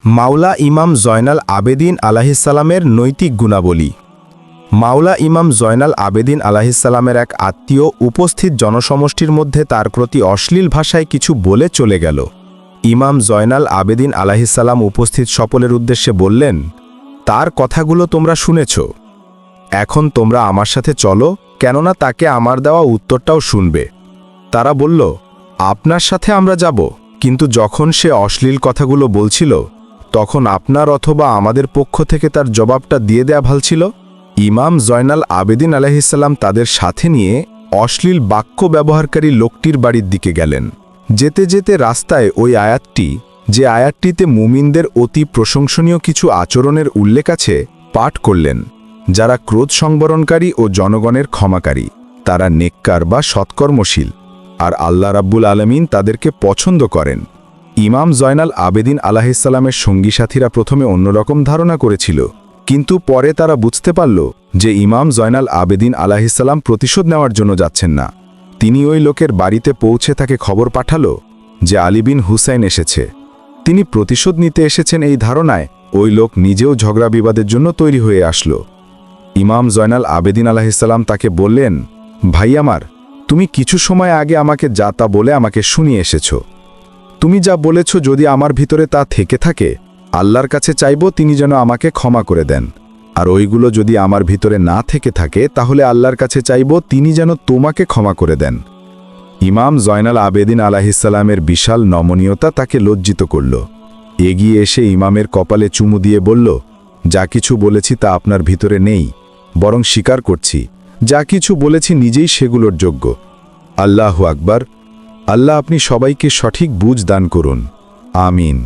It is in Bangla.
মাওলা ইমাম জয়নাল আবেদিন আলাহিসাল্লামের নৈতিক গুণাবলী। মাওলা ইমাম জয়নাল আবেদিন আলাহিসাল্লামের এক আত্মীয় উপস্থিত জনসমষ্টির মধ্যে তার প্রতি অশ্লীল ভাষায় কিছু বলে চলে গেল। ইমাম জয়নাল আবেদিন আলাহিসাল্লাম উপস্থিত সকলের উদ্দেশ্যে বললেন, তার কথাগুলো তোমরা শুনেছ, এখন তোমরা আমার সাথে চলো, কেননা তাকে আমার দেওয়া উত্তরটাও শুনবে। তারা বলল, আপনার সাথে আমরা যাব, কিন্তু যখন সে অশ্লীল কথাগুলো বলছিল তখন আপনার অথবা আমাদের পক্ষ থেকে তার জবাবটা দিয়ে দেয়া ভাল ছিল। ইমাম জয়নাল আবেদিন আলাইহিসসালাম তাদের সাথে নিয়ে অশ্লীল বাক্য ব্যবহারকারী লোকটির বাড়ির দিকে গেলেন। যেতে যেতে রাস্তায় ওই আয়াতটি, যে আয়াতটিতে মুমিনদের অতি প্রশংসনীয় কিছু আচরণের উল্লেখ আছে, পাঠ করলেন। যারা ক্রোধ সংবরণকারী ও জনগণের ক্ষমাকারী, তারা নেককার বা সৎকর্মশীল, আর আল্লাহ রাব্বুল আলামিন তাদেরকে পছন্দ করেন। ইমাম জয়নাল আবেদিন আলাইহিসসালামের সঙ্গী সাথীরা প্রথমে অন্যরকম ধারণা করেছিল, কিন্তু পরে তারা বুঝতে পারল যে ইমাম জয়নাল আবেদিন আলাইহিসসালাম প্রতিশোধ নেওয়ার জন্য যাচ্ছেন না। তিনি ওই লোকের বাড়িতে পৌঁছে তাকে খবর পাঠালো যে আলী বিন হুসাইন এসেছে। তিনি প্রতিশোধ নিতে এসেছেন এই ধারণায় ওই লোক নিজেও ঝগড়া বিবাদের জন্য তৈরি হয়ে আসলো। ইমাম জয়নাল আবেদিন আলাইহিসসালাম তাকে বললেন, ভাই আমার, তুমি কিছু সময় আগে আমাকে যা তা বলে আমাকে শুনিয়ে এসেছ। তুমি যা বলেছ যদি আমার ভিতরে তা থেকে থাকে, আল্লাহর কাছে চাইব তিনি যেন আমাকে ক্ষমা করে দেন, আর ওইগুলো যদি আমার ভিতরে না থেকে থাকে তাহলে আল্লাহর কাছে চাইব তিনি যেন তোমাকে ক্ষমা করে দেন। ইমাম জয়নাল আবেদিন আলাইহিসসালামের বিশাল নমনীয়তা তাকে লজ্জিত করল। এগিয়ে এসে ইমামের কপালে চুমু দিয়ে বলল, যা কিছু বলেছি তা আপনার ভিতরে নেই, বরং স্বীকার করছি যা কিছু বলেছি নিজেই সেগুলোর যোগ্য। আল্লাহু আকবার। আল্লাহ আপনি সবাইকে সঠিক বুঝ দান করুন। আমিন।